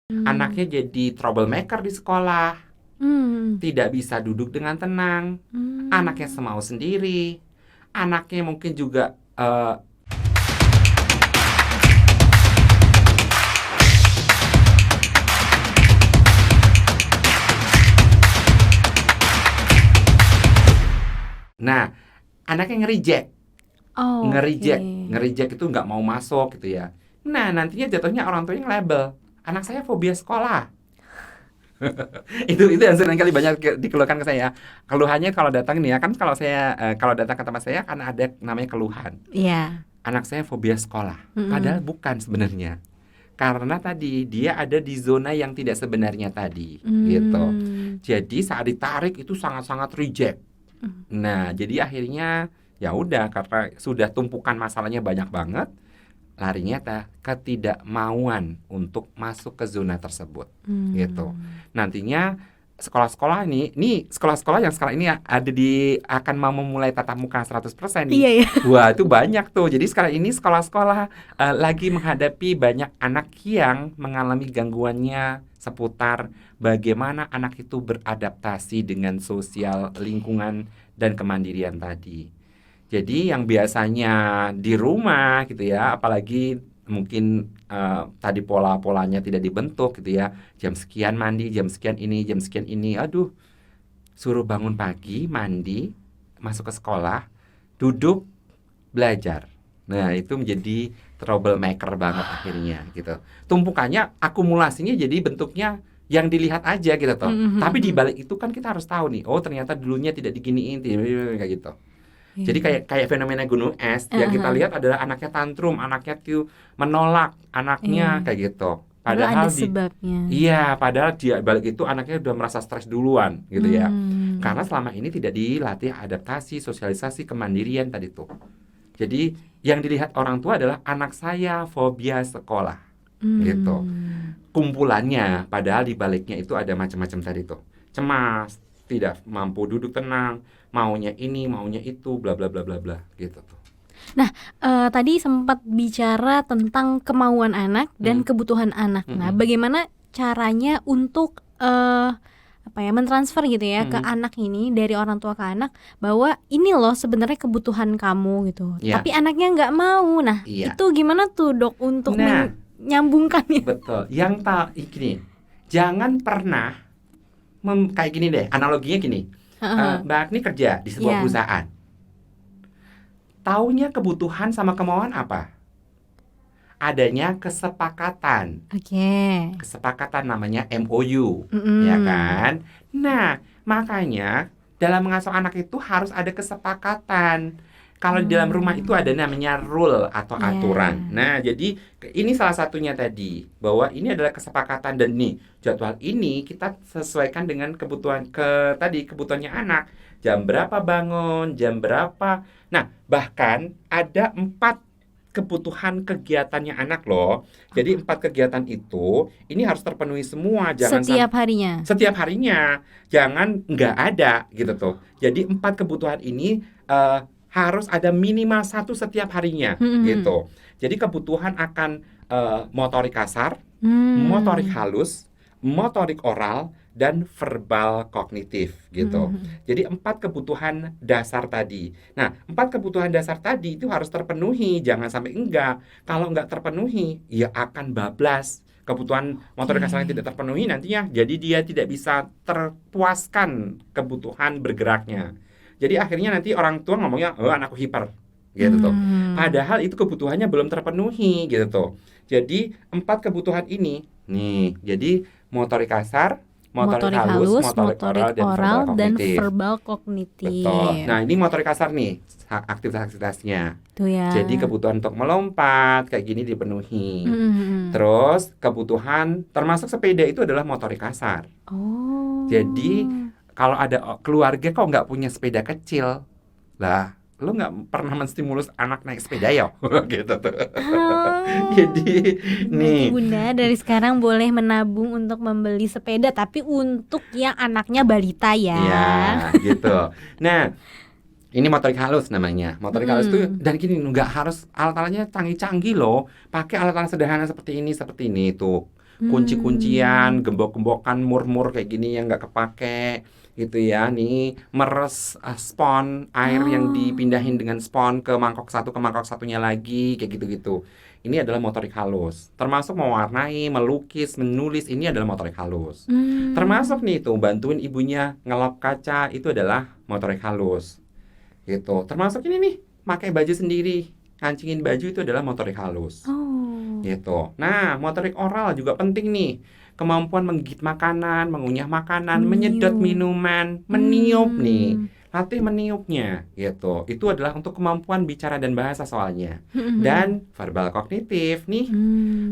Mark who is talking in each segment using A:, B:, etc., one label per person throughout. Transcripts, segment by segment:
A: Anaknya jadi troublemaker di sekolah,
B: Hmm.
A: tidak bisa duduk dengan tenang, anaknya semau sendiri, anaknya mungkin juga nah, anaknya nge-reject.
B: Oh,
A: Nge-reject,
B: oke.
A: nge-reject itu nggak mau masuk gitu ya. Nah, nantinya jatuhnya orang tuanya label, anak saya fobia sekolah. Itu yang sering kali banyak dikeluhkan ke saya. Keluhannya kalau datang nih ya, kan kalau datang ke tempat saya kan ada namanya keluhan.
B: Iya.
A: Anak saya fobia sekolah. Padahal
B: Mm-mm.
A: bukan sebenarnya. Karena tadi dia ada di zona yang tidak sebenarnya tadi, gitu.
B: Hmm.
A: Jadi saat ditarik itu sangat-sangat reject. Nah, jadi akhirnya ya udah karena sudah tumpukan masalahnya banyak banget, larinya ketidakmauan untuk masuk ke zona tersebut, gitu. Nantinya sekolah-sekolah ini sekolah-sekolah yang sekarang ini akan mau memulai tatap muka 100% nih.
B: Iya ya.
A: Wah, itu banyak tuh. Jadi sekarang ini sekolah-sekolah lagi menghadapi banyak anak yang mengalami gangguannya seputar bagaimana anak itu beradaptasi dengan sosial lingkungan dan kemandirian tadi. Jadi yang biasanya di rumah gitu ya, apalagi mungkin tadi pola-polanya tidak dibentuk gitu ya. Jam sekian mandi, jam sekian ini, jam sekian ini. Aduh, suruh bangun pagi, mandi, masuk ke sekolah, duduk, belajar. Nah, itu menjadi troublemaker banget akhirnya gitu. Tumpukannya, akumulasinya jadi bentuknya yang dilihat aja gitu toh. Tapi di balik itu kan kita harus tahu nih, oh ternyata dulunya tidak diginiin, kayak gitu. Jadi
B: Iya.
A: kayak fenomena gunung es yang kita
B: Heeh.
A: lihat adalah anaknya tantrum, anaknya tuh menolak, anaknya
B: Iya.
A: kayak gitu.
B: Padahal ada
A: Padahal
B: sebabnya.
A: iya, padahal dia balik itu anaknya udah merasa stres duluan gitu ya.
B: Hmm.
A: Karena selama ini tidak dilatih adaptasi, sosialisasi, kemandirian tadi tuh. Jadi yang dilihat orang tua adalah anak saya fobia sekolah gitu.
B: Hmm.
A: Kumpulannya padahal di baliknya itu ada macam-macam tadi tuh. Cemas, tidak mampu duduk tenang, maunya ini, maunya itu, bla bla bla bla bla gitu tuh.
B: Nah, tadi sempat bicara tentang kemauan anak dan kebutuhan anak. Nah,
A: Mm-mm.
B: bagaimana caranya untuk apa ya, mentransfer gitu ya ke
A: Mm-mm.
B: anak ini dari orang tua ke anak bahwa ini loh sebenarnya kebutuhan kamu gitu.
A: Ya,
B: Tapi anaknya nggak mau. Nah,
A: iya.
B: itu gimana tuh dok untuk
A: Nah,
B: menyambungkannya?
A: betul. Gini, jangan pernah kayak gini deh. Analoginya gini.
B: Heeh.
A: Mbak Agni kerja di sebuah
B: Iya.
A: perusahaan. Taunya kebutuhan sama kemauan apa? Adanya kesepakatan.
B: Oke.
A: Kesepakatan namanya MOU, ya
B: Mm-mm.
A: kan? Nah, makanya dalam mengasuh anak itu harus ada kesepakatan. Kalau di dalam rumah itu ada namanya rule atau aturan.
B: Ya.
A: Nah, jadi ini salah satunya tadi bahwa ini adalah kesepakatan dan nih jadwal ini kita sesuaikan dengan kebutuhannya anak. Jam berapa bangun, jam berapa. Nah, bahkan ada 4 kebutuhan kegiatannya anak loh. Jadi 4 kegiatan itu ini harus terpenuhi semua, jangan
B: Setiap harinya.
A: setiap harinya, jangan nggak ada gitu tuh. Jadi 4 kebutuhan ini harus ada minimal satu setiap harinya
B: Hmm.
A: gitu. Jadi kebutuhan akan motorik kasar, motorik
B: Hmm.
A: halus, motorik oral, dan verbal kognitif gitu.
B: Hmm.
A: Jadi 4 kebutuhan dasar tadi. Nah, 4 kebutuhan dasar tadi itu harus terpenuhi, jangan sampai enggak. Kalau enggak terpenuhi, ya akan bablas. Kebutuhan motorik kasar yang
B: Oke.
A: tidak terpenuhi nantinya, jadi dia tidak bisa terpuaskan kebutuhan bergeraknya. Jadi akhirnya nanti orang tua ngomongnya, oh anakku hiper, gitu tuh. Padahal itu kebutuhannya belum terpenuhi, gitu tuh. Jadi 4 kebutuhan ini, nih, jadi motorik kasar, motorik
B: Motorik
A: halus,
B: halus,
A: motorik
B: motorik
A: oral, dan verbal
B: oral, dan
A: kognitif.
B: verbal
A: Betul.
B: kognitif.
A: Nah, ini motorik kasar nih, aktivitas-aktivitasnya.
B: Tuh ya.
A: Jadi kebutuhan untuk melompat kayak gini dipenuhi.
B: Hmm.
A: Terus kebutuhan termasuk sepeda itu adalah motorik kasar. Jadi
B: Oh.
A: kalau ada keluarga kok nggak punya sepeda kecil, lah lu nggak pernah menstimulus anak naik sepeda ya, gitu tuh.
B: Oh.
A: Jadi
B: Berarti
A: nih,
B: Bunda dari sekarang boleh menabung untuk membeli sepeda, tapi untuk yang anaknya balita
A: ya
B: ya.
A: gitu. Nah, ini motorik halus namanya. Motorik halus tuh
B: Hmm.
A: dan gini nggak harus alat-alatnya canggih-canggih loh. Pakai alat-alat sederhana seperti ini tuh. kunci-kuncian, gembok-gembokan, mur-mur kayak gini yang nggak kepake gitu ya. Nih meres spon air yang dipindahin dengan spon ke mangkok satu ke mangkok satunya lagi kayak gitu-gitu. Ini adalah motorik halus. Termasuk mewarnai, melukis, menulis, ini adalah motorik halus. Termasuk nih tuh bantuin ibunya ngelap kaca, itu adalah motorik halus. Gitu. Termasuk ini nih, pakai baju sendiri, kancingin baju, itu adalah motorik halus. Gitu. Nah, motorik oral juga penting nih. Kemampuan menggigit makanan, mengunyah makanan, menyedot minuman, meniup nih. Latih meniupnya gitu. Itu adalah untuk kemampuan bicara dan bahasa soalnya. Dan verbal kognitif nih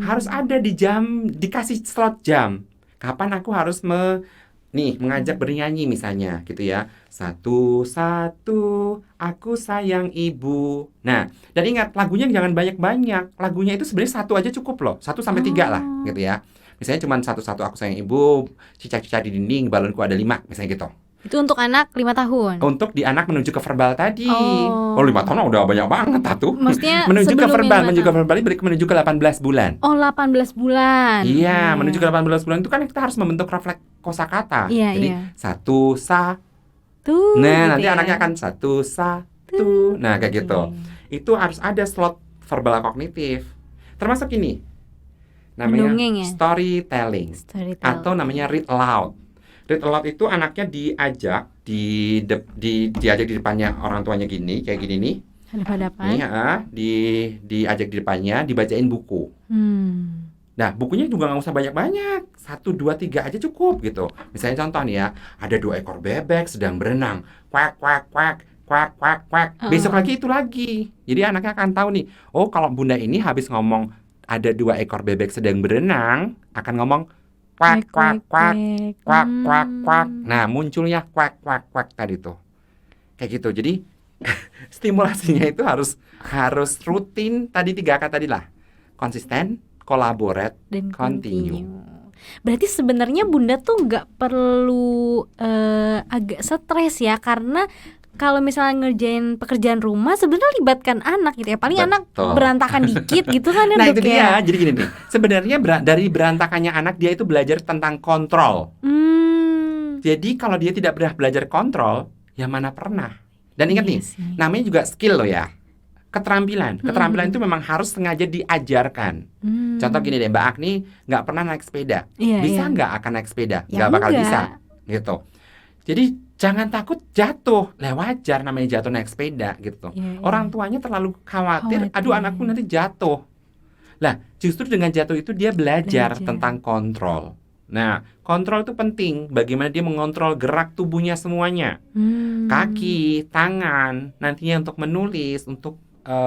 A: harus ada di jam, dikasih slot jam. Kapan aku harus mengajak bernyanyi misalnya gitu ya. Satu, aku sayang ibu. Nah, dan ingat lagunya jangan banyak-banyak. Lagunya itu sebenarnya satu aja cukup loh. 1-3 lah gitu ya. Misalnya cuma satu aku sayang ibu, cicak-cicak di dinding, balonku ada 5, misalnya gitu.
B: Itu untuk anak 5 tahun.
A: Untuk di anak menuju ke verbal tadi. 5 tahun udah banyak banget tuh.
B: Maksudnya
A: menuju ke verbal,
B: menuju ke verbal
A: menuju ke 18 bulan.
B: 18 bulan.
A: Iya, menuju ke 18 bulan itu kan kita harus membentuk refleks kosakata. Jadi satu. Nah, gitu nanti anaknya akan satu. Nah, kayak gitu. Itu harus ada slot verbal kognitif. Termasuk ini. Namanya storytelling. Atau namanya read aloud. Read aloud itu anaknya diajak diajak di depannya orang tuanya gini, kayak gini nih.
B: Hadap-hadapan.
A: Nih, diajak di depannya, dibacain buku. Nah, bukunya juga nggak usah banyak-banyak. 1, 2, 3 aja cukup gitu. Misalnya contoh nih ya, ada 2 ekor bebek sedang berenang. Quack, quack, quack. Quack, quack, quack. Besok lagi itu lagi. Jadi anaknya akan tahu nih, oh kalau bunda ini habis ngomong ada 2 ekor bebek sedang berenang, akan ngomong quack, quack, quack, quack, quack, quack. Nah, munculnya quack, quack, quack tadi tuh. Kayak gitu. Jadi stimulasinya itu harus rutin. Tadi 3 kata tadi lah. Konsisten, collaborate, dan continue.
B: Berarti sebenarnya bunda tuh nggak perlu agak stres ya, karena kalau misalnya ngerjain pekerjaan rumah sebenarnya libatkan anak gitu ya. Paling anak berantakan dikit gitu kan ya.
A: Nah itu dia, jadi gini nih. Sebenarnya dari berantakannya anak dia itu belajar tentang kontrol. Jadi kalau dia tidak pernah belajar kontrol, ya mana pernah. Dan ingat nih, namanya juga skill loh ya. Keterampilan itu memang harus sengaja diajarkan. Contoh gini deh, Mbak Agni nggak pernah naik sepeda. Bisa nggak akan naik sepeda? Nggak bakal bisa gitu. Jadi jangan takut jatuh, wajar namanya jatuh naik sepeda gitu. Orang tuanya terlalu khawatir, aduh anakku nanti jatuh. Lah, justru dengan jatuh itu dia belajar tentang kontrol. Nah, kontrol itu penting. Bagaimana dia mengontrol gerak tubuhnya semuanya. Kaki, tangan, nantinya untuk menulis, untuk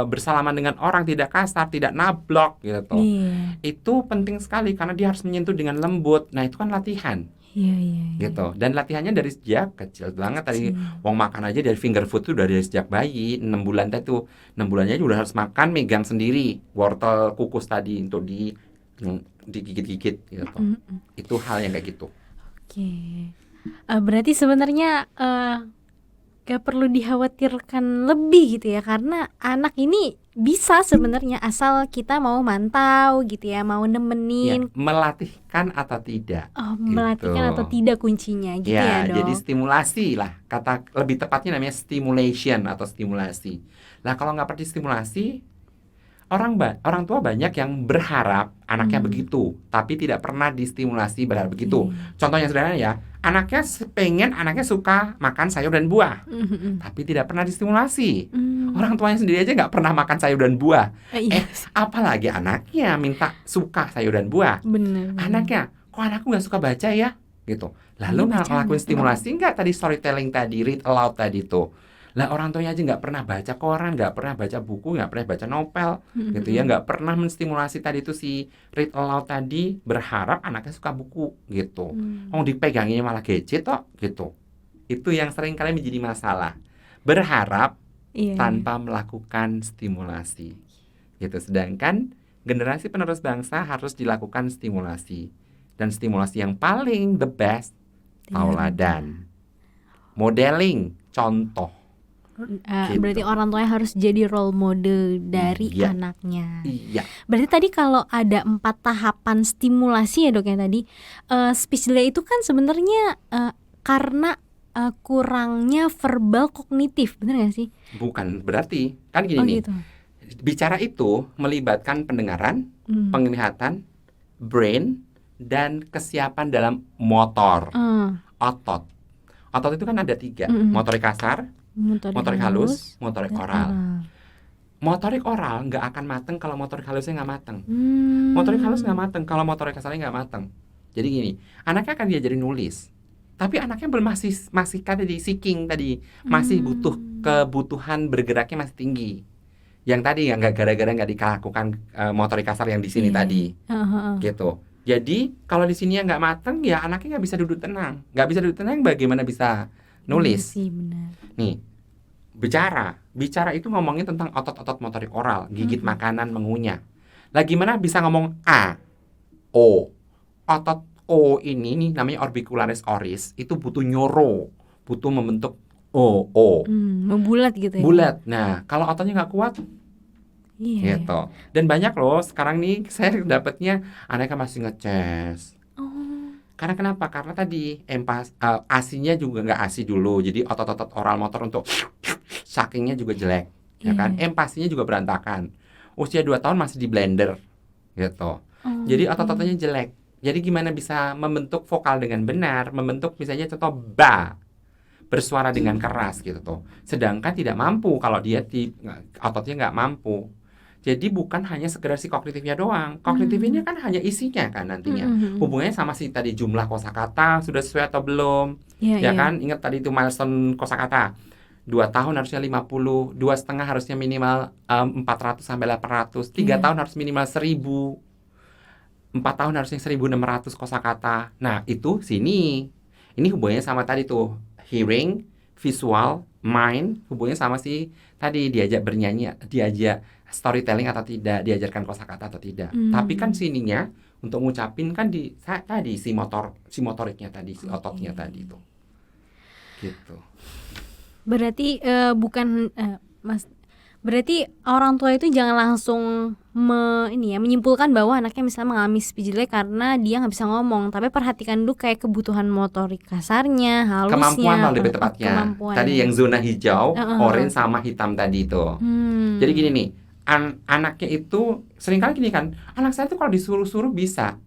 A: bersalaman dengan orang, tidak kasar, tidak nablok gitu. Itu penting sekali karena dia harus menyentuh dengan lembut. Nah, itu kan latihan. Gitu. Dan latihannya dari sejak kecil banget tadi. Wong makan aja dari finger food tuh dari sejak bayi 6 bulan tadi tuh. 6 bulannya udah harus makan megang sendiri wortel kukus tadi untuk digigit-gigit gitu. Itu hal yang kayak gitu.
B: Berarti sebenarnya gak perlu dikhawatirkan lebih gitu ya, karena anak ini bisa sebenarnya asal kita mau mantau gitu ya, mau nemenin.
A: Melatihkan atau tidak.
B: Melatihkan atau tidak kuncinya gitu ya, Dok.
A: Jadi stimulasi lah, kata lebih tepatnya namanya stimulation atau stimulasi. Nah kalau nggak pernah stimulasi, orang tua banyak yang berharap anaknya begitu, tapi tidak pernah distimulasi berharap begitu. Contohnya sederhana ya, anaknya suka makan sayur dan buah, tapi tidak pernah distimulasi. Orang tuanya sendiri aja nggak pernah makan sayur dan buah. Apalagi anaknya minta suka sayur dan buah. Anaknya, kok anakku nggak suka baca ya? Gitu. Lalu ngelakuin stimulasi nggak tadi storytelling tadi, read aloud tadi tuh. Lah orang tuanya aja nggak pernah baca koran, nggak pernah baca buku, nggak pernah baca novel, gitu ya, nggak pernah menstimulasi tadi itu si read aloud tadi, berharap anaknya suka buku, gitu. Dipeganginnya malah gadget toh, gitu. Itu yang sering kali menjadi masalah. Berharap tanpa melakukan stimulasi, gitu. Sedangkan generasi penerus bangsa harus dilakukan stimulasi, dan stimulasi yang paling the best tauladan, modeling, contoh. Gitu.
B: Berarti orang tuanya harus jadi role model dari
A: Iya.
B: anaknya.
A: Iya.
B: Berarti tadi kalau ada 4 tahapan stimulasi ya dok ya tadi, speech delay itu kan sebenarnya karena kurangnya verbal kognitif, bener gak sih?
A: Bukan berarti kan gini
B: Oh
A: nih.
B: gitu.
A: Bicara itu melibatkan pendengaran, penglihatan, brain, dan kesiapan dalam motor, otot. Otot itu kan ada 3, motorik kasar, motorik halus, motorik
B: dan
A: oral. Motorik oral nggak akan mateng kalau motorik halusnya nggak mateng. Motorik halus nggak mateng kalau motorik kasarnya nggak mateng. Jadi gini, anaknya akan diajarin nulis, tapi anaknya belum masih tadi seeking tadi, masih butuh kebutuhan bergeraknya masih tinggi. Yang tadi ya nggak gara-gara nggak dilakukan motorik kasar yang di sini tadi, gitu. Jadi kalau di sini nggak mateng ya anaknya nggak bisa duduk tenang, bagaimana bisa nulis?
B: Sih, benar.
A: Nih, bicara itu ngomongin tentang otot-otot motorik oral, gigit makanan, mengunyah. Lah gimana bisa ngomong A, O? Otot O ini nih namanya orbicularis oris, itu butuh nyoro, butuh membentuk O.
B: Membulat gitu ya.
A: Bulat. Nah, kalau ototnya nggak kuat, gitu. Dan banyak loh sekarang nih saya dapatnya anaknya masih ngeces. Karena kenapa? Karena tadi asinya juga nggak asi dulu, jadi otot-otot oral motor untuk suckingnya juga jelek, ya kan? Empasinya juga berantakan. Usia 2 tahun masih di blender, gitu. Jadi otot-ototnya jelek. Jadi gimana bisa membentuk vokal dengan benar, membentuk misalnya contoh ba, bersuara dengan keras gitu tuh. Sedangkan tidak mampu kalau dia ototnya nggak mampu. Jadi bukan hanya sekedar si kognitifnya doang. Kognitifnya kan hanya isinya kan nantinya. Hubungannya sama si tadi jumlah kosakata sudah sesuai atau belum. Ya kan? Ingat tadi itu milestone kosakata. 2 tahun harusnya 50, 2,5 harusnya minimal 400 sampai 800, 3 tahun harus minimal 1000. 4 tahun harusnya 1600 kosakata. Nah, itu sini. Ini hubungannya sama tadi tuh. Hearing, visual, mind, hubungannya sama si tadi diajak bernyanyi, diajak storytelling atau tidak, diajarkan kosakata atau tidak. Tapi kan sininya untuk ngucapin kan tadi si motoriknya tadi, si ototnya tadi itu. Gitu.
B: Berarti berarti orang tua itu jangan langsung menyimpulkan bahwa anaknya misalnya mengalami speech delay karena dia nggak bisa ngomong, tapi perhatikan dulu kayak kebutuhan motorik kasarnya, halusnya,
A: kemampuan lebih tepatnya. Tadi yang zona hijau, orange sama hitam tadi itu. Jadi gini nih, anaknya itu seringkali gini kan, anak saya tuh kalau disuruh-suruh bisa.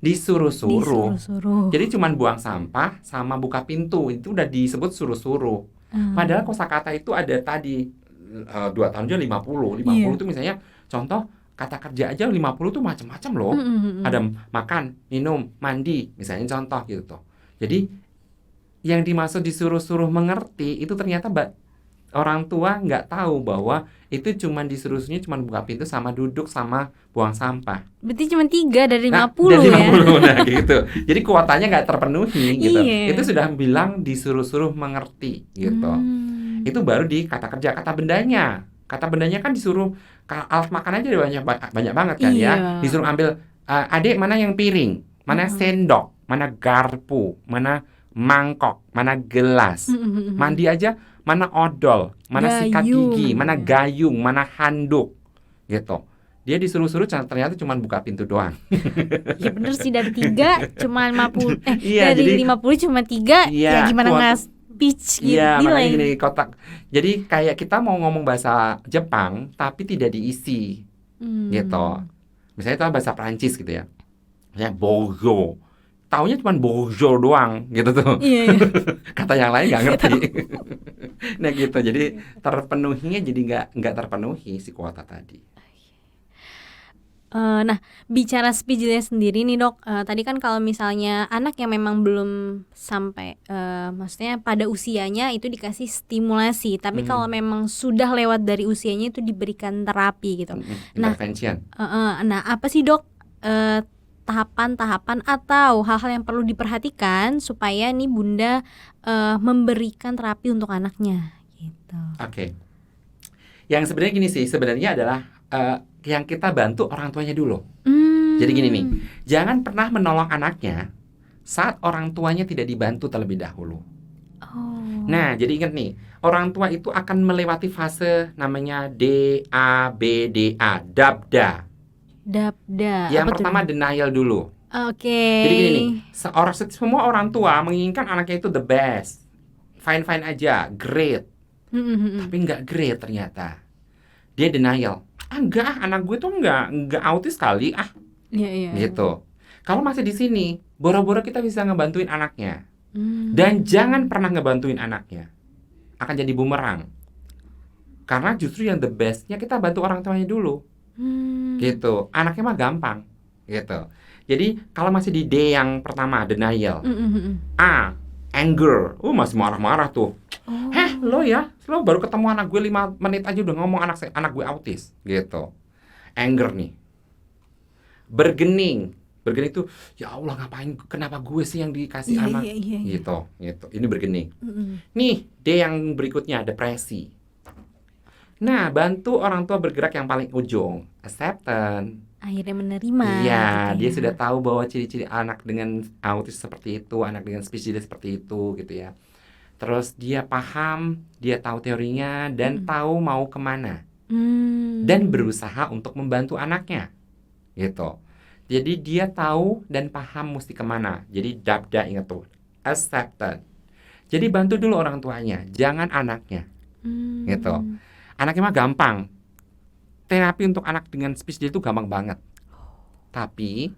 A: Disuruh-suruh. Jadi cuman buang sampah sama buka pintu, itu udah disebut suruh-suruh. Padahal kosakata itu ada tadi 2 tahun aja 50 itu misalnya contoh kata kerja aja 50 tuh macam-macam loh. Ada makan, minum, mandi, misalnya contoh gitu tuh. Jadi yang dimaksud disuruh-suruh mengerti itu ternyata orang tua nggak tahu bahwa itu cuman disuruh-suruhnya cuman buka pintu sama duduk sama buang sampah.
B: Berarti cuma 3 dari 50
A: dari 50
B: ya.
A: Nah gitu. Jadi kuotanya nggak terpenuhi gitu. Itu sudah bilang disuruh-suruh mengerti gitu. Itu baru di kata kerja, kata bendanya. Kata bendanya kan disuruh alat makan aja banyak banget kan ya. Disuruh ambil adik mana yang piring, mana sendok, mana garpu, mana mangkok, mana gelas. Mandi aja mana odol, mana sikat gigi, mana gayung, mana handuk. Gitu. Dia disuruh-suruh ternyata cuma buka pintu doang.
B: Ya bener sih, dari 3 cuma 50. Dari 50 cuma 3. Ya gimana nggak speech gitu.
A: Iya, makanya gini kotak. Jadi kayak kita mau ngomong bahasa Jepang tapi tidak diisi. Gitu. Misalnya itu bahasa Prancis gitu ya. Misalnya bonjour. Taunya cuma bonjour doang gitu tuh. Kata yang lain nggak ngerti. Nah gitu. Jadi terpenuhinya jadi nggak terpenuhi si kuota tadi.
B: Nah, bicara speech delay sendiri nih dok, tadi kan kalau misalnya anak yang memang belum sampai, maksudnya pada usianya itu dikasih stimulasi, tapi kalau memang sudah lewat dari usianya itu diberikan terapi gitu.
A: Intervention.
B: Nah, apa sih dok tahapan-tahapan atau hal-hal yang perlu diperhatikan supaya nih bunda memberikan terapi untuk anaknya gitu.
A: Oke. Yang sebenarnya gini sih, sebenarnya adalah yang kita bantu orang tuanya dulu. Jadi gini nih, jangan pernah menolong anaknya saat orang tuanya tidak dibantu terlebih dahulu. Nah, jadi ingat nih, orang tua itu akan melewati fase namanya DABDA, dabda.
B: Dabda.
A: Yang
B: Apa tuh?
A: pertama denial dulu.
B: Oke.
A: Jadi gini nih, semua orang tua menginginkan anaknya itu the best, fine aja, great, tapi nggak great ternyata. Dia denial. Enggak, anak gue tuh nggak autis kali,
B: Iya.
A: gitu. Kalau masih di sini, boro-boro kita bisa ngebantuin anaknya. Dan jangan pernah ngebantuin anaknya. Akan jadi bumerang. Karena justru yang the bestnya kita bantu orang tuanya dulu. Gitu. Anaknya mah gampang. Gitu. Jadi kalau masih di D yang pertama, denial. A, anger. Masih marah-marah tuh. Lo baru ketemu anak gue 5 menit aja udah ngomong anak gue autis. Gitu. Anger nih. Bergening tuh, ya Allah ngapain, kenapa gue sih yang dikasih anak. Gitu. Ini bergening. Nih, D yang berikutnya, depresi. Nah, bantu orang tua bergerak yang paling ujung, acceptance.
B: Akhirnya menerima.
A: Iya,
B: gitu
A: dia
B: ya.
A: sudah tahu bahwa ciri-ciri anak dengan autis seperti itu, anak dengan spesies seperti itu, gitu ya. Terus dia paham, dia tahu teorinya dan tahu mau kemana. Dan berusaha untuk membantu anaknya, gitu. Jadi dia tahu dan paham mesti kemana. Jadi dabda, ingat tuh, acceptance. Jadi bantu dulu orang tuanya, jangan anaknya, gitu. Anaknya mah gampang. Terapi untuk anak dengan spesies itu gampang banget. Tapi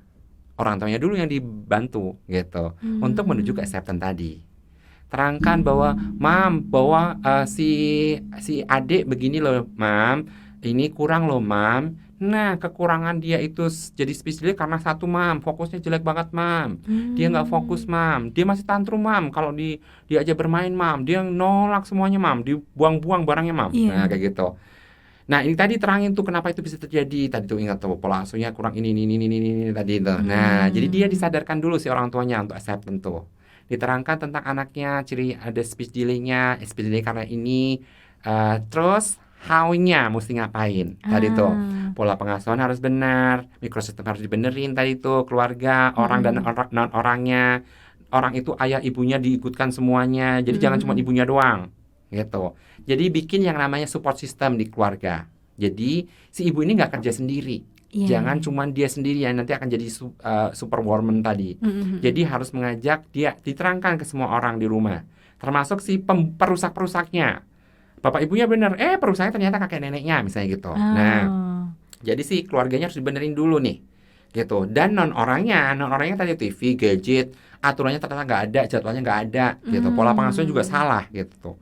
A: orang tuanya dulu yang dibantu, gitu, untuk menuju ke acceptance tadi. Terangkan bahwa, bahwa si adik begini loh, Mam. Ini kurang loh, Mam. Nah, kekurangan dia itu jadi spesial karena satu, Mam, fokusnya jelek banget, Mam. Dia nggak fokus, Mam. Dia masih tantrum, Mam. Kalau diajak bermain, Mam, dia nolak semuanya, Mam. Dibuang-buang barangnya, Mam. Nah, kayak gitu. Nah, ini tadi terangin tuh kenapa itu bisa terjadi. Tadi tuh ingat tuh pola asuhnya kurang ini tadi itu. Nah, jadi dia disadarkan dulu si orang tuanya untuk acceptance tuh. Diterangkan tentang anaknya, ciri ada speech delay-nya, speech delay karena ini, terus how-nya mesti ngapain. Tadi tuh pola pengasuhan harus benar, mikrosistem harus dibenerin tadi tuh, keluarga, orang dan non-orangnya. Orang itu ayah ibunya diikutkan semuanya. Jadi jangan cuma ibunya doang. Gitu. Jadi bikin yang namanya support system di keluarga. Jadi si ibu ini nggak kerja sendiri. Jangan cuma dia sendiri yang nanti akan jadi superwoman tadi. Jadi harus mengajak dia, diterangkan ke semua orang di rumah, termasuk si perusak-perusaknya. Bapak ibunya bener, perusaknya ternyata kakek neneknya misalnya gitu. Nah, jadi si keluarganya harus dibenerin dulu nih, gitu. Dan non-orangnya tadi TV, gadget, aturannya ternyata nggak ada, jadwalnya nggak ada, gitu. Pola pengasuhan juga salah, gitu.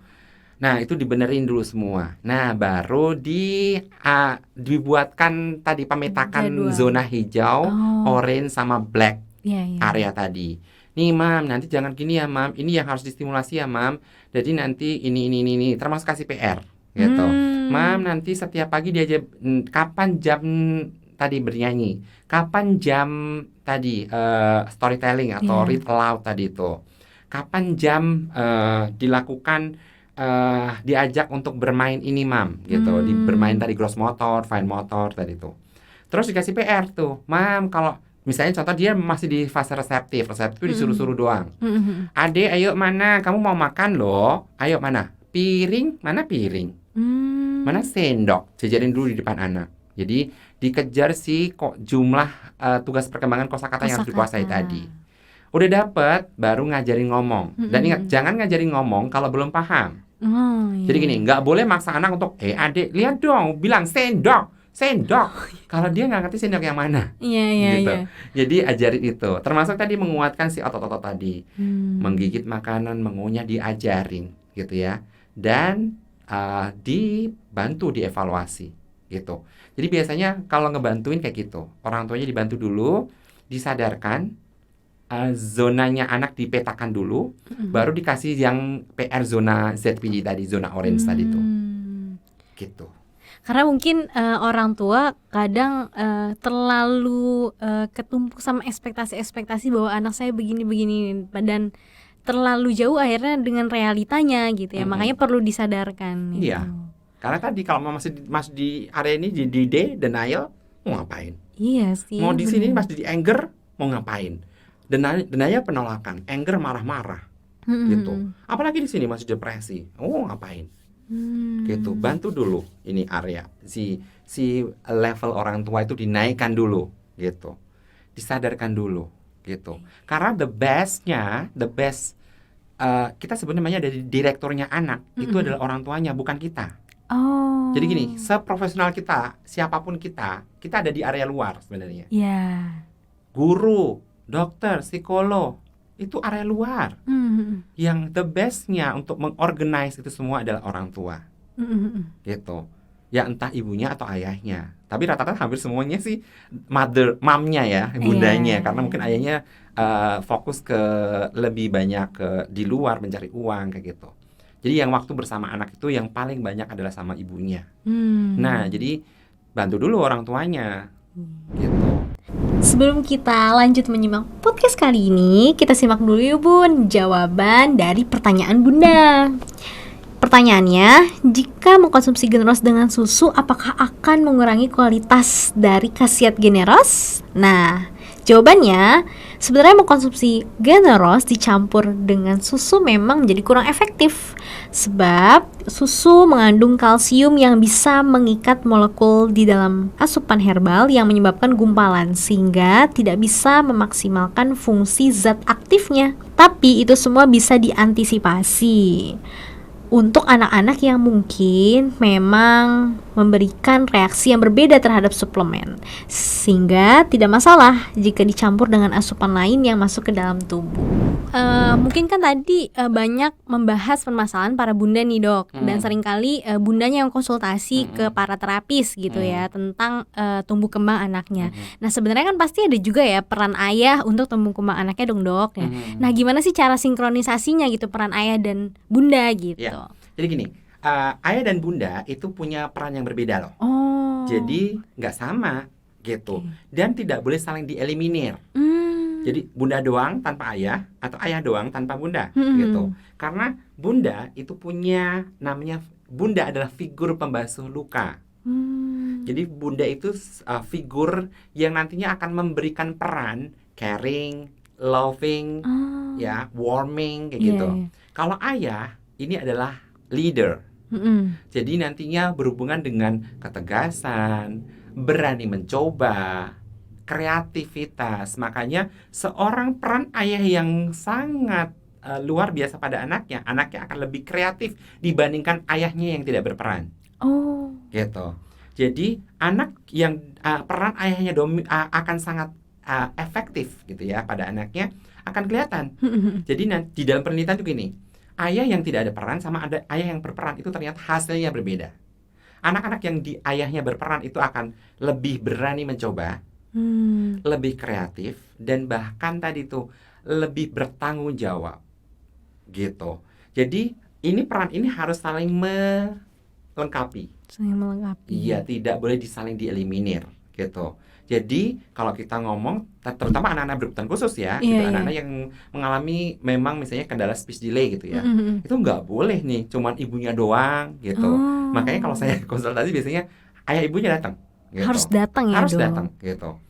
A: Nah, itu dibenerin dulu semua. Nah, baru dibuatkan tadi pemetakan zona hijau, orange sama black area tadi. Nih, Mam, nanti jangan gini ya, Mam. Ini yang harus distimulasi ya, Mam. Jadi nanti ini termasuk kasih PR, gitu. Mam, nanti setiap pagi diajak kapan jam tadi bernyanyi, kapan jam tadi storytelling atau read aloud tadi itu, kapan jam dilakukan diajak untuk bermain ini, Mam, gitu. Bermain tadi gross motor, fine motor tadi itu. Terus dikasih PR tuh, Mam, kalau misalnya contoh dia masih di fase reseptif itu disuruh-suruh doang. Adek, ayo mana? Kamu mau makan loh? Ayo mana? Piring? Mana piring? Mana sendok? Jajarin dulu di depan anak. Jadi dikejar sih kok jumlah tugas perkembangan kosakata yang harus dikuasai tadi. Udah dapet, baru ngajarin ngomong. Dan ingat, jangan ngajarin ngomong kalau belum paham. Jadi gini, nggak boleh maksa anak untuk, adek, lihat dong, bilang sendok. Kalau dia nggak ngerti sendok yang mana, gitu. Jadi ajarin itu. Termasuk tadi menguatkan si otot-otot tadi, menggigit makanan, mengunyah, diajarin, gitu ya. Dan dibantu dievaluasi, gitu. Jadi biasanya kalau ngebantuin kayak gitu, orang tuanya dibantu dulu, disadarkan, zonanya anak dipetakan dulu, baru dikasih yang PR zona ZPD tadi, zona orange tadi tuh, gitu.
B: Karena mungkin orang tua kadang terlalu ketumpuk sama ekspektasi bahwa anak saya begini dan terlalu jauh akhirnya dengan realitanya gitu ya. Makanya perlu disadarkan.
A: Iya.
B: Gitu.
A: Karena tadi kalau masih di area ini di D, denial, mau ngapain?
B: Iya sih.
A: Mau di sini masih di anger, mau ngapain? Denial penolakan, anger marah-marah. gitu. Apalagi di sini masih depresi, ngapain? Gitu, bantu dulu ini area si level orang tua itu dinaikkan dulu, gitu, disadarkan dulu, gitu. Karena the best kita sebenarnya dari direkturnya anak itu adalah orang tuanya, bukan kita. Jadi gini, seprofesional kita, siapapun kita ada di area luar sebenarnya. Guru, dokter, psikolog, itu area luar. Yang the bestnya untuk mengorganize itu semua adalah orang tua. Gitu. Ya entah ibunya atau ayahnya. Tapi rata-rata hampir semuanya sih mamnya ya, bundanya. Karena mungkin ayahnya fokus ke lebih banyak ke di luar mencari uang kayak gitu. Jadi yang waktu bersama anak itu yang paling banyak adalah sama ibunya. Nah, jadi bantu dulu orang tuanya. Gitu.
B: Sebelum kita lanjut menyimak podcast kali ini, kita simak dulu yuk Bun jawaban dari pertanyaan Bunda. Pertanyaannya, jika mengkonsumsi generos dengan susu, apakah akan mengurangi kualitas dari khasiat generos? Nah, jawabannya, sebenarnya mengkonsumsi generos dicampur dengan susu memang menjadi kurang efektif. Sebab susu mengandung kalsium yang bisa mengikat molekul di dalam asupan herbal yang menyebabkan gumpalan, sehingga tidak bisa memaksimalkan fungsi zat aktifnya. Tapi itu semua bisa diantisipasi untuk anak-anak yang mungkin memang memberikan reaksi yang berbeda terhadap suplemen, sehingga tidak masalah jika dicampur dengan asupan lain yang masuk ke dalam tubuh. Mungkin kan tadi banyak membahas permasalahan para bunda nih dok, dan seringkali bundanya yang konsultasi ke para terapis gitu ya tentang tumbuh kembang anaknya. Nah sebenarnya kan pasti ada juga ya peran ayah untuk tumbuh kembang anaknya dong dok. Nah gimana sih cara sinkronisasinya gitu peran ayah dan bunda gitu?
A: Ya. Jadi gini, ayah dan bunda itu punya peran yang berbeda loh. Jadi nggak sama gitu, dan tidak boleh saling dieliminir. Jadi bunda doang tanpa ayah atau ayah doang tanpa bunda gitu. Karena bunda itu punya namanya, bunda adalah figur pembasuh luka. Jadi bunda itu figur yang nantinya akan memberikan peran caring, loving, ya, warming kayak gitu. Kalau ayah ini adalah leader. Jadi nantinya berhubungan dengan ketegasan, berani mencoba, kreativitas. Makanya seorang peran ayah yang sangat luar biasa pada anaknya akan lebih kreatif dibandingkan ayahnya yang tidak berperan. Gitu. Jadi anak yang peran ayahnya akan sangat efektif gitu ya pada anaknya akan kelihatan. Jadi di dalam penelitian itu gini, ayah yang tidak ada peran sama ada ayah yang berperan itu ternyata hasilnya berbeda. Anak-anak yang di ayahnya berperan itu akan lebih berani mencoba, lebih kreatif, dan bahkan tadi tuh lebih bertanggung jawab gitu. Jadi peran ini harus saling melengkapi. Iya, tidak boleh saling dieliminir gitu. Jadi kalau kita ngomong terutama anak-anak berkebutuhan khusus ya, gitu, anak-anak yang mengalami memang misalnya kendala speech delay gitu ya, itu nggak boleh nih cuman ibunya doang gitu. Makanya kalau saya konsultasi biasanya ayah ibunya datang gitu.
B: Harus datang ya,
A: harus datang gitu.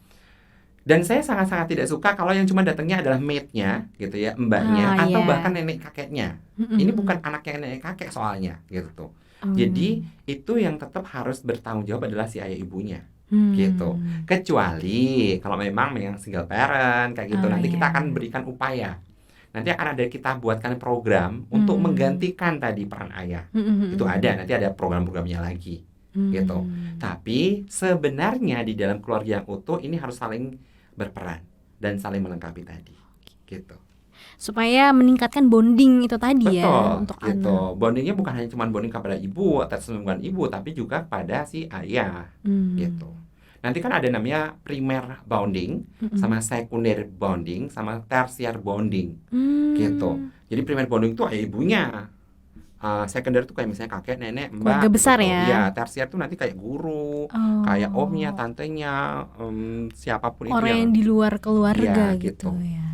A: Dan saya sangat-sangat tidak suka kalau yang cuma datangnya adalah maid-nya gitu ya, mbaknya, atau bahkan nenek kakeknya. Ini bukan anaknya nenek kakek soalnya gitu. Jadi itu yang tetap harus bertanggung jawab adalah si ayah ibunya gitu. Kecuali kalau memang single parent kayak gitu, nanti kita akan berikan upaya. Nanti akan ada kita buatkan program untuk menggantikan tadi peran ayah. Itu nanti ada program-programnya lagi gitu. Tapi sebenarnya di dalam keluarga yang utuh ini harus saling berperan dan saling melengkapi tadi gitu.
B: Supaya meningkatkan bonding itu tadi. Betul, ya untuk
A: gitu.
B: anak.
A: Bondingnya bukan hanya cuma bonding kepada ibu atau hubungan ibu, tapi juga pada si ayah gitu. Nanti kan ada namanya primer bonding, sama sekunder bonding, sama tersier bonding gitu. Jadi primer bonding itu ayah ibunya, sekunder itu kayak misalnya kakek, nenek, mbak.
B: Keluarga besar
A: gitu.
B: Ya.
A: Ya, tersier itu nanti kayak guru, kayak omnya, tantenya, siapapun
B: orang
A: itu
B: yang di luar keluarga gitu ya.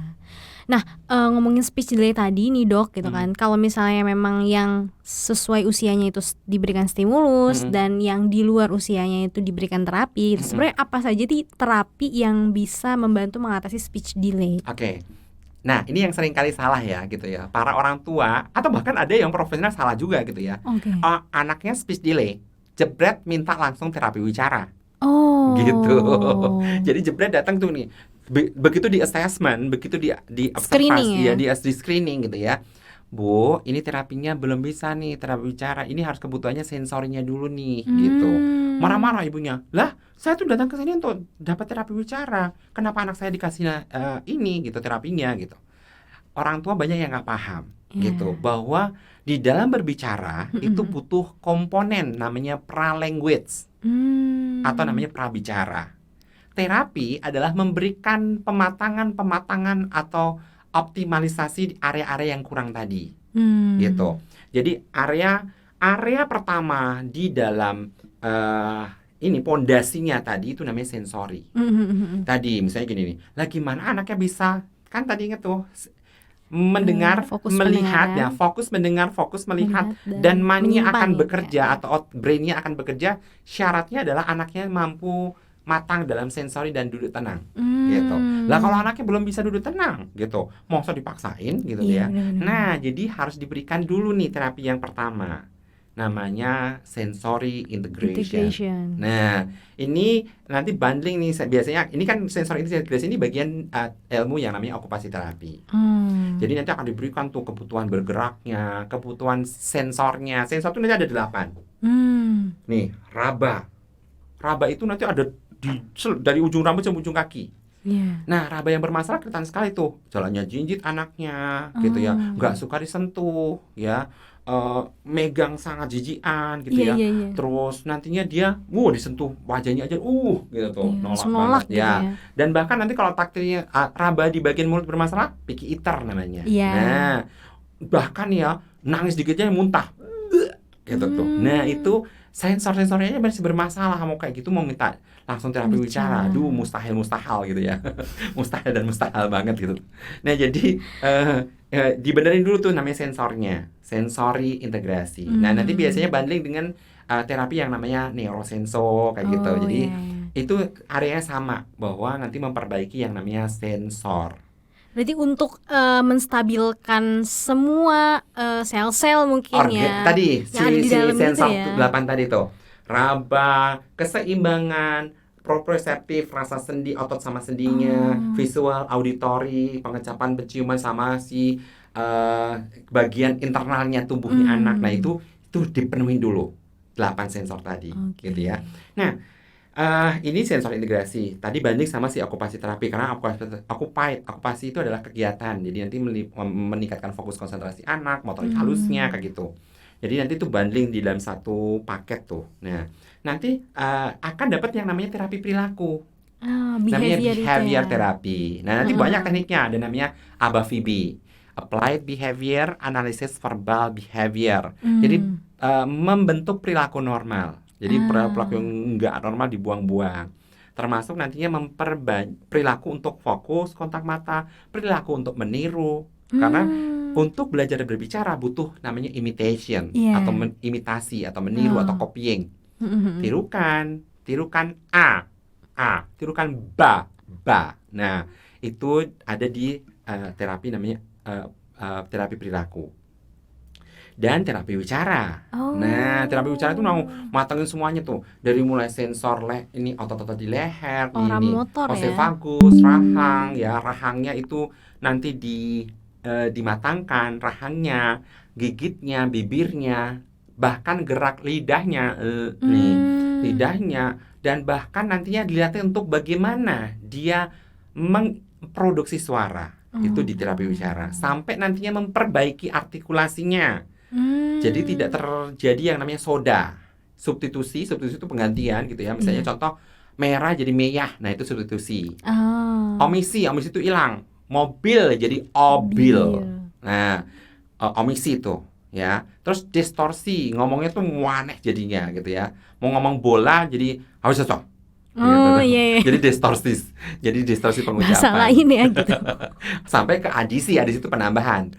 B: Nah, ngomongin speech delay tadi nih dok gitu kan, kalau misalnya memang yang sesuai usianya itu diberikan stimulus dan yang di luar usianya itu diberikan terapi, sebenarnya apa saja terapi yang bisa membantu mengatasi speech delay?
A: Oke. Nah, ini yang sering kali salah ya gitu ya. Para orang tua atau bahkan ada yang profesional salah juga gitu ya.
B: Oke.
A: Anaknya speech delay, jebret minta langsung terapi wicara gitu.
B: Oh.
A: Jadi jebret datang tuh nih. Begitu di assessment, begitu di
B: Screening
A: observasi
B: ya?
A: ya, di screening gitu ya. Bu, ini terapinya belum bisa nih, terapi bicara. Ini harus kebutuhannya sensorinya dulu nih, gitu. Marah-marah ibunya. Lah, saya tuh datang ke sini untuk dapat terapi bicara. Kenapa anak saya dikasih ini gitu terapinya gitu. Orang tua banyak yang nggak paham, gitu. Bahwa di dalam berbicara itu butuh komponen namanya pra-language atau namanya prabicara. Terapi adalah memberikan pematangan atau optimalisasi di area-area yang kurang tadi, gitu. Jadi area pertama di dalam ini pondasinya tadi itu namanya sensori. Tadi misalnya gini nih, lah gimana anaknya bisa, kan tadi inget tuh mendengar, melihat ya, fokus mendengar, fokus melihat, dan mind-nya akan bekerja atau brain-nya akan bekerja. Syaratnya adalah anaknya mampu matang dalam sensori dan duduk tenang, gitu. Lah kalau anaknya belum bisa duduk tenang, gitu, mau dipaksain, gitu ya. Nah, jadi harus diberikan dulu nih terapi yang pertama, namanya sensory integration. Nah, ini nanti bundling nih biasanya. Ini kan sensory integration ini bagian ilmu yang namanya okupasi terapi. Jadi nanti akan diberikan tuh kebutuhan bergeraknya, kebutuhan sensornya. Sensor itu nanti ada 8. Nih, raba. Raba itu nanti ada dari ujung rambut sampai ujung kaki. Nah, raba yang bermasalah kelihatan sekali tuh. Jalannya jinjit anaknya, gitu ya. Nggak suka disentuh, ya. Megang sangat jijian gitu ya. Terus nantinya dia disentuh wajahnya aja gitu tuh, nolak banget gitu ya. Dan bahkan nanti kalau takdirnya raba di bagian mulut bermasalah, picky eater namanya. Nah, bahkan ya nangis dikitnya muntah gitu tuh. Nah, itu sensor-sensornya masih bermasalah. Mau kayak gitu mau minta langsung terapi bicara, aduh mustahil gitu ya. Mustahil dan mustahil banget gitu. Nah, jadi dibenerin dulu tuh namanya sensornya, sensory integrasi. Nah, nanti biasanya bundling dengan terapi yang namanya neurosenso kayak gitu. Jadi itu areanya sama, bahwa nanti memperbaiki yang namanya sensor.
B: Berarti untuk menstabilkan semua sel-sel mungkin ya
A: tadi
B: yang ada di dalam
A: sensor
B: itu ya.
A: 8 tadi tuh. Raba, keseimbangan, proprioseptif, rasa sendi, otot sama sendinya, visual, auditori, pengecapan, penciuman sama si bagian internalnya tubuhnya anak. Nah, itu dipenuhi dulu 8 sensor tadi, gitu ya. Nah, ini sensor integrasi. Tadi banding sama si okupasi terapi, karena okupasi itu adalah kegiatan. Jadi nanti meningkatkan fokus konsentrasi anak, motorik halusnya kayak gitu. Jadi nanti tuh bundling di dalam satu paket tuh. Nah, nanti akan dapat yang namanya terapi perilaku. Namanya behavior therapy. Nah, nanti banyak tekniknya. Ada namanya ABA-VB, Applied Behavior Analysis Verbal Behavior. Jadi membentuk perilaku normal. Jadi perilaku yang nggak normal dibuang-buang. Termasuk nantinya perilaku untuk fokus, kontak mata, perilaku untuk meniru. Karena untuk belajar berbicara butuh namanya imitation, atau imitasi, atau meniru, atau copying. Tirukan A, tirukan ba. Nah, itu ada di terapi namanya terapi perilaku. Dan terapi bicara. Nah, terapi bicara itu mau matangin semuanya tuh, dari mulai sensor ini otot-otot di leher, ini osefagus, rahang ya, rahangnya itu nanti dimatangkan, rahangnya, gigitnya, bibirnya, bahkan gerak lidahnya, lidahnya, dan bahkan nantinya dilihatnya untuk bagaimana dia memproduksi suara. Itu di terapi bicara, sampai nantinya memperbaiki artikulasinya. Jadi tidak terjadi yang namanya soda. Substitusi itu penggantian gitu ya. Misalnya contoh merah jadi meyah, nah itu substitusi. Omisi itu hilang. Mobil jadi obil. Nah, omisi itu ya. Terus distorsi, ngomongnya tuh aneh jadinya gitu ya. Mau ngomong bola jadi harus cocok. Jadi distorsi pengucapan.
B: Masalah ini ya gitu.
A: Sampai ke adisi itu penambahan.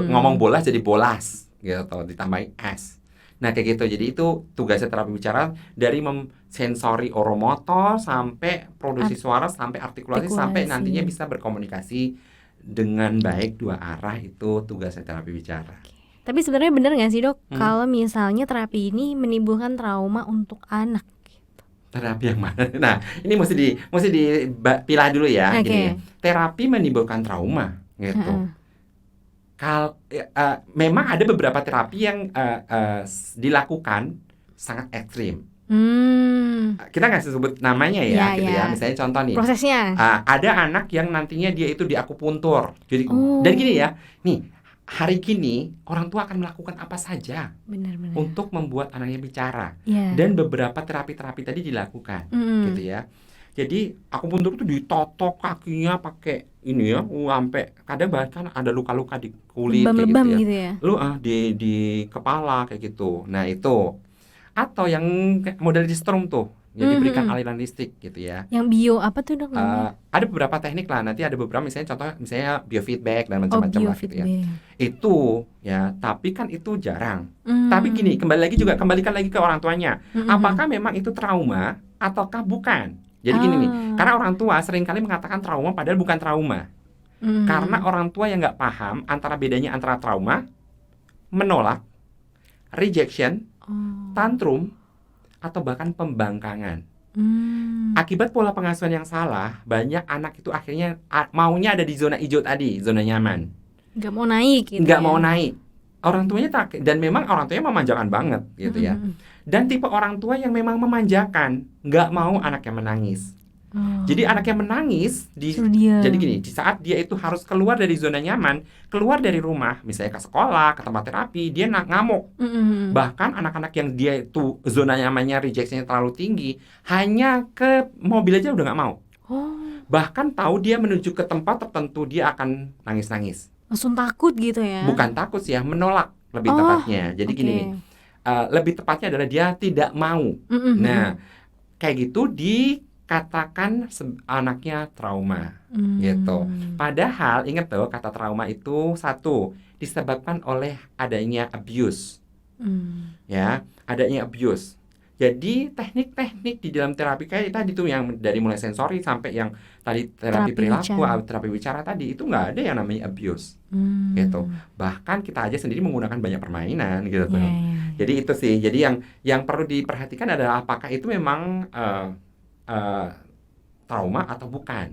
A: Ngomong bolas jadi bolas gitu, ditambahin S. Nah, kayak gitu. Jadi itu tugasnya terapi bicara, dari sensori oromotor sampai produksi suara, sampai artikulasi, sampai nantinya bisa berkomunikasi dengan baik dua arah, itu tugasnya terapi bicara.
B: Tapi sebenarnya benar nggak sih dok, kalau misalnya terapi ini menimbulkan trauma untuk anak?
A: Terapi yang mana? Nah, ini mesti dipilah dulu ya. Gini, terapi menimbulkan trauma, gitu. Memang ada beberapa terapi yang dilakukan sangat ekstrim. Kita nggak sebut namanya ya, gitu ya. Misalnya contoh nih,
B: prosesnya.
A: Ada anak yang nantinya dia itu diakupuntur. Jadi, dan gini ya, nih. Hari gini orang tua akan melakukan apa saja untuk membuat anaknya bicara, dan beberapa terapi-terapi tadi dilakukan, gitu ya. Jadi akupuntur itu ditotok kakinya pakai ini ya, sampai kadang bahkan ada luka-luka di kulit kayak gitu ya. Lu di kepala kayak gitu. Nah itu, atau yang model di strom tuh, ya diberikan aliran listrik gitu ya.
B: Yang bio apa tuh dok namanya?
A: Ada beberapa teknik lah, nanti ada beberapa misalnya contoh misalnya biofeedback dan macam-macam lah gitu ya. Itu ya, tapi kan itu jarang. Tapi gini, kembalikan lagi ke orang tuanya. Apakah memang itu trauma ataukah bukan? Jadi gini nih, karena orang tua seringkali mengatakan trauma padahal bukan trauma. Karena orang tua yang nggak paham bedanya antara trauma, menolak, rejection, tantrum, atau bahkan pembangkangan. Akibat pola pengasuhan yang salah, banyak anak itu akhirnya maunya ada di zona hijau tadi, zona nyaman.
B: Nggak mau naik gitu.
A: Mau naik. Orang tuanya dan memang orang tuanya memanjakan banget gitu ya. Dan tipe orang tua yang memang memanjakan, nggak mau anaknya menangis. Jadi anaknya menangis jadi gini, di saat dia itu harus keluar dari zona nyaman, keluar dari rumah, misalnya ke sekolah, ke tempat terapi, dia ngamuk. Bahkan anak-anak yang dia itu zona nyamannya rejection-nya terlalu tinggi, hanya ke mobil aja udah nggak mau. Bahkan tahu dia menuju ke tempat tertentu dia akan nangis-nangis.
B: Langsung takut gitu ya?
A: Bukan takut sih ya, menolak lebih tepatnya. Jadi gini nih, lebih tepatnya adalah dia tidak mau. Nah, kayak gitu dikatakan anaknya trauma, gitu. Padahal ingat tuh, kata trauma itu satu disebabkan oleh adanya abuse, ya, adanya abuse. Jadi teknik-teknik di dalam terapi kayak tadi tuh yang dari mulai sensori sampai yang tadi terapi perilaku, terapi bicara tadi itu nggak ada yang namanya abuse, gitu. Bahkan kita aja sendiri menggunakan banyak permainan, gitu. Jadi itu sih. Jadi yang perlu diperhatikan adalah apakah itu memang trauma atau bukan,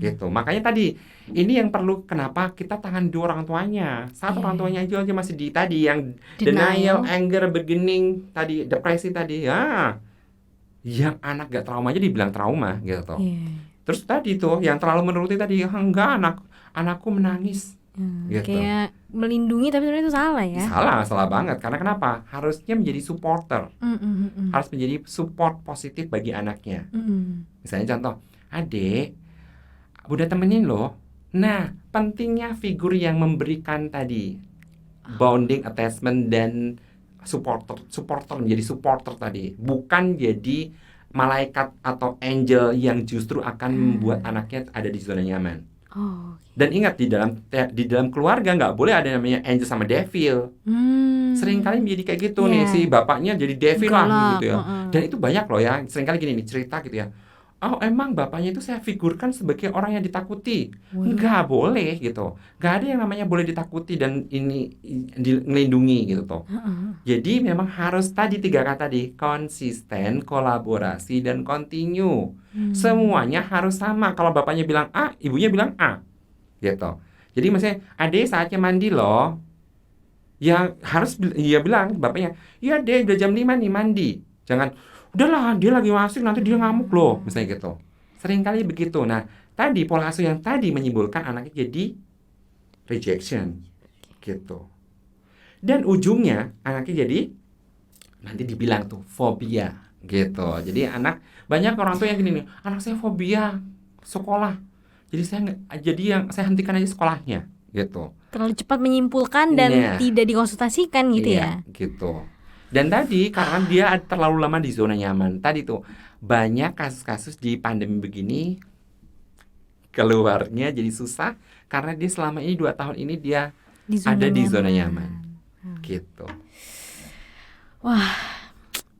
A: gitu. Makanya tadi ini yang perlu, kenapa kita tangan dua orang tuanya. Satu orang tuanya aja masih di tadi yang denial, anger, bargaining tadi, depresi tadi ya, yang anak gak trauma aja dibilang trauma gitu. Terus tadi tuh yang terlalu menuruti tadi, enggak, anakku menangis, gitu.
B: Kayak melindungi tapi sebenarnya itu salah ya.
A: Salah banget. Karena kenapa? Harusnya menjadi supporter, harus menjadi support positif bagi anaknya. Misalnya contoh, adek, udah temenin loh. Nah, pentingnya figur yang memberikan tadi bonding, attachment, dan supporter menjadi supporter tadi, bukan jadi malaikat atau angel yang justru akan membuat anaknya ada di zona nyaman. Dan ingat, di dalam keluarga nggak boleh ada namanya angel sama devil. Seringkali menjadi kayak gitu nih, si bapaknya jadi devil lah gitu ya. Dan itu banyak loh ya, seringkali gini nih cerita gitu ya. Oh, emang bapaknya itu saya figurkan sebagai orang yang ditakuti. Nggak boleh gitu. Nggak ada yang namanya boleh ditakuti dan ini dilindungi gitu toh. Jadi memang harus tadi 3 kata tadi, konsisten, kolaborasi, dan continue. Semuanya harus sama. Kalau bapaknya bilang A, ibunya bilang A, gitu. Jadi misalnya, adek saatnya mandi loh. Ya harus dia bilang bapaknya, iya deh udah jam 5 nih mandi. Jangan, udahlah dia lagi masuk nanti dia ngamuk loh, misalnya gitu. Seringkali begitu. Nah, tadi pola asuh yang tadi menyimpulkan anaknya jadi rejection, gitu. Dan ujungnya anaknya jadi nanti dibilang tuh fobia, gitu. Jadi banyak orang tua yang gini nih, anak saya fobia sekolah. Jadi saya hentikan aja sekolahnya, gitu.
B: Terlalu cepat menyimpulkan dan tidak dikonsultasikan gitu ya.
A: Gitu. Dan tadi karena dia terlalu lama di zona nyaman. Tadi tuh banyak kasus-kasus di pandemi begini keluarnya jadi susah karena dia selama ini 2 tahun ini dia ada di zona nyaman. Gitu.
B: Wah,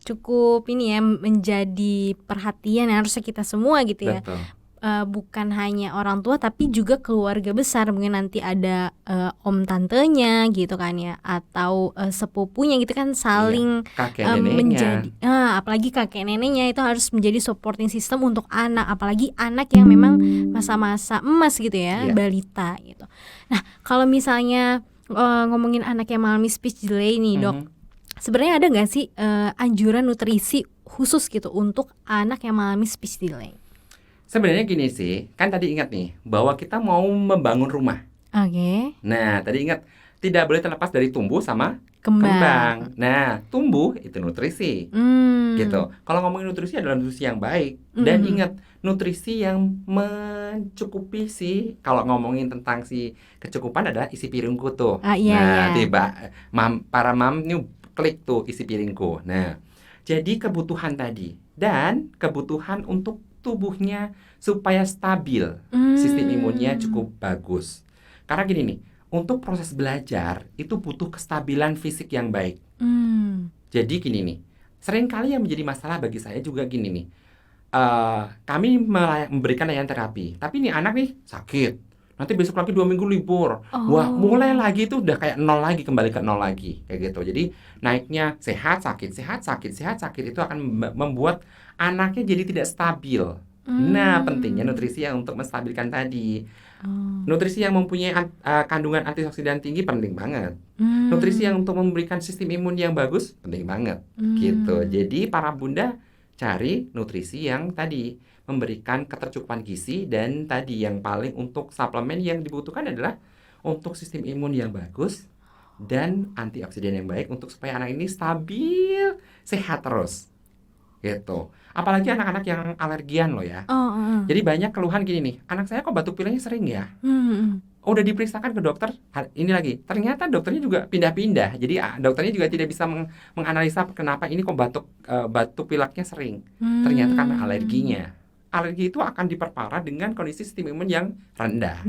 B: cukup ini ya, menjadi perhatian yang harusnya kita semua gitu ya.
A: Betul.
B: bukan hanya orang tua tapi juga keluarga besar, mungkin nanti ada om tantenya gitu kan ya, atau sepupunya gitu kan, saling
A: kakek neneknya.
B: menjadi apalagi kakek neneknya itu harus menjadi supporting system untuk anak, apalagi anak yang memang masa-masa emas gitu ya, balita gitu. Nah kalau misalnya ngomongin anak yang mengalami speech delay nih dok, sebenarnya ada nggak sih anjuran nutrisi khusus gitu untuk anak yang mengalami speech delay?
A: Sebenarnya gini sih, kan tadi ingat nih bahwa kita mau membangun rumah.
B: Oke.
A: Nah, tadi ingat tidak boleh terlepas dari tumbuh sama
B: Kembang.
A: Nah, tumbuh itu nutrisi. Gitu. Kalau ngomongin nutrisi adalah nutrisi yang baik. Dan ingat, nutrisi yang mencukupi sih. Kalau ngomongin tentang si kecukupan adalah isi piringku tuh. Tiba para mam nih klik tuh isi piringku. Nah, jadi kebutuhan tadi dan kebutuhan untuk tubuhnya supaya stabil, sistem imunnya cukup bagus. Karena gini nih, untuk proses belajar itu butuh kestabilan fisik yang baik. Jadi gini nih, seringkali yang menjadi masalah bagi saya juga gini nih, kami memberikan layanan terapi, tapi nih anak nih sakit, nanti besok lagi 2 minggu libur, wah mulai lagi itu udah kayak nol lagi, kembali ke nol lagi kayak gitu. Jadi naiknya sehat sakit itu akan membuat anaknya jadi tidak stabil. Nah pentingnya nutrisi yang untuk menstabilkan tadi. Nutrisi yang mempunyai kandungan antioksidan tinggi penting banget. Nutrisi yang untuk memberikan sistem imun yang bagus penting banget gitu. Jadi para bunda cari nutrisi yang tadi memberikan ketercukupan gizi, dan tadi yang paling untuk suplemen yang dibutuhkan adalah untuk sistem imun yang bagus dan antioksidan yang baik untuk supaya anak ini stabil, sehat terus gitu. Apalagi anak-anak yang alergian loh ya. Jadi banyak keluhan gini nih, anak saya kok batuk pileknya sering ya. Udah diperiksakan ke dokter, ini lagi ternyata dokternya juga pindah-pindah. Jadi dokternya juga tidak bisa menganalisa kenapa ini kok batuk pileknya sering. Ternyata karena alerginya. Alergi itu akan diperparah dengan kondisi sistem imun yang rendah.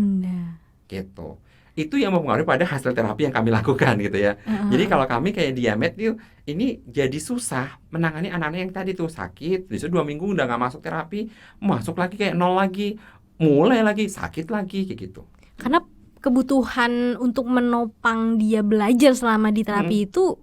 A: Gitu. Itu yang mempengaruhi pada hasil terapi yang kami lakukan gitu ya. Jadi kalau kami kayak Diamet ini jadi susah menangani anak-anak yang tadi tuh sakit, bisa 2 minggu udah gak masuk terapi, masuk lagi kayak nol lagi, mulai lagi sakit lagi kayak gitu.
B: Karena kebutuhan untuk menopang dia belajar selama di terapi itu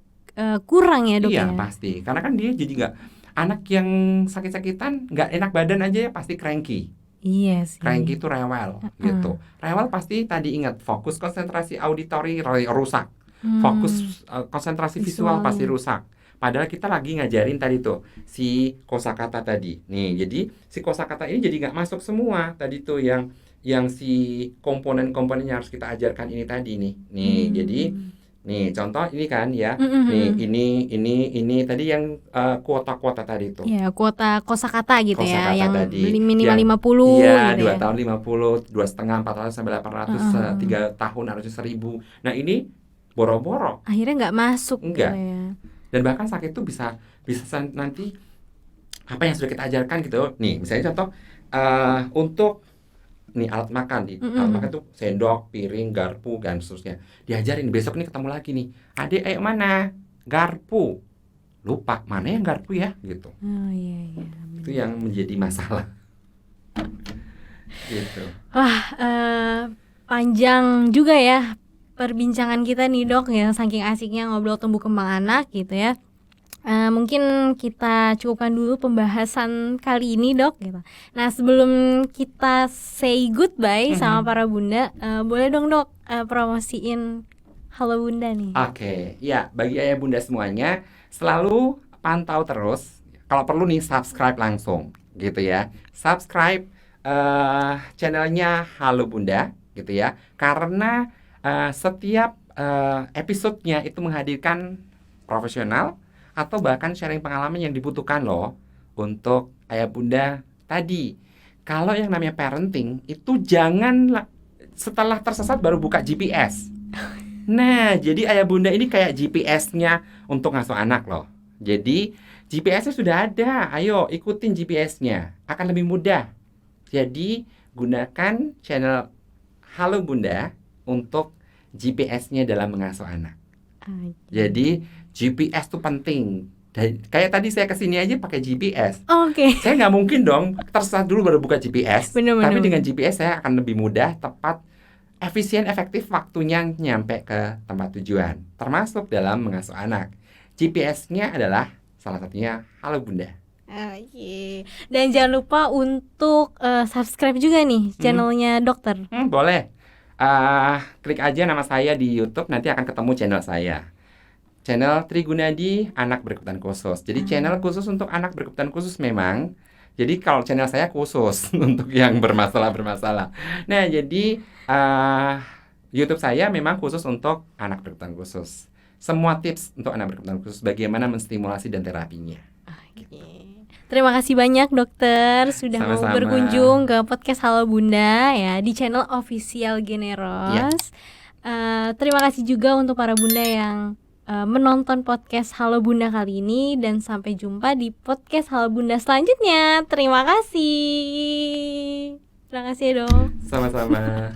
B: kurang ya dok ya?
A: Iya pasti, karena kan dia jadi gak, anak yang sakit-sakitan gak enak badan aja ya pasti cranky.
B: Iya sih.
A: Cranky itu rewel gitu. Rewel pasti tadi ingat, fokus konsentrasi auditori rusak, fokus konsentrasi visual pasti rusak. Padahal kita lagi ngajarin tadi tuh si kosakata tadi. Nih, jadi si kosakata ini jadi gak masuk semua tadi tuh yang si komponen-komponennya harus kita ajarkan ini tadi nih. Nih, jadi nih contoh ini kan ya. Nih, ini tadi yang kuota-kuota tadi tuh.
B: Iya, kuota kosakata gitu
A: kosakata
B: ya, yang
A: tadi,
B: minimal
A: yang,
B: 50
A: iya,
B: gitu
A: 2
B: ya.
A: tahun 50, 2,5, 400 sampai 800, 3 tahun harusnya 1000. Nah, ini boro-boro.
B: Akhirnya nggak masuk
A: Enggak.
B: gitu ya.
A: Dan bahkan sakit itu bisa nanti apa yang sudah kita ajarkan gitu. Nih, misalnya contoh untuk nih alat makan alat makan tuh sendok, piring, garpu dan seterusnya. Diajarin, besok nih ketemu lagi nih. Adik, ayo mana? Garpu. Lupa, mana yang garpu ya gitu.
B: Iya.
A: Itu yang menjadi masalah. Gitu.
B: Wah, panjang juga ya perbincangan kita nih dok ya, saking asiknya ngobrol tumbuh kembang anak gitu ya. Mungkin kita cukupkan dulu pembahasan kali ini dok gitu. Nah sebelum kita say goodbye sama para bunda, boleh dong dok promosiin Halo Bunda nih.
A: Oke, ya bagi ayah bunda semuanya selalu pantau terus. Kalau perlu nih subscribe langsung gitu ya. Subscribe channelnya Halo Bunda gitu ya. Karena setiap episodenya itu menghadirkan profesional atau bahkan sharing pengalaman yang dibutuhkan loh untuk ayah bunda tadi. Kalau yang namanya parenting itu jangan setelah tersesat baru buka GPS. Nah, jadi ayah bunda ini kayak GPS-nya untuk ngasuh anak loh. Jadi GPS-nya sudah ada, ayo ikutin GPS-nya, akan lebih mudah. Jadi gunakan channel Halo Bunda untuk GPS-nya dalam mengasuh anak. Jadi GPS itu penting Kayak tadi saya kesini aja pakai GPS.
B: Oke.
A: Saya nggak mungkin dong tersesat dulu baru buka GPS.
B: Bener.
A: Tapi dengan GPS saya akan lebih mudah, tepat, efisien, efektif waktunya nyampe ke tempat tujuan. Termasuk dalam mengasuh anak. GPS-nya adalah salah satunya Halo Bunda.
B: Oke. Dan jangan lupa untuk subscribe juga nih channelnya dokter.
A: Boleh. Klik aja nama saya di YouTube, nanti akan ketemu channel saya. Channel Trigunadi Anak Berkebutuhan Khusus. Jadi channel khusus untuk anak berkebutuhan khusus memang. Jadi kalau channel saya khusus untuk yang bermasalah. Nah, jadi YouTube saya memang khusus untuk anak berkebutuhan khusus. Semua tips untuk anak berkebutuhan khusus, bagaimana menstimulasi dan terapinya.
B: Oke. Terima kasih banyak dokter sudah mau berkunjung ke podcast Halo Bunda ya di channel official Generos. Terima kasih juga untuk para bunda yang menonton podcast Halo Bunda kali ini, dan sampai jumpa di podcast Halo Bunda selanjutnya. Terima kasih. Terima kasih ya dok.
A: Sama-sama.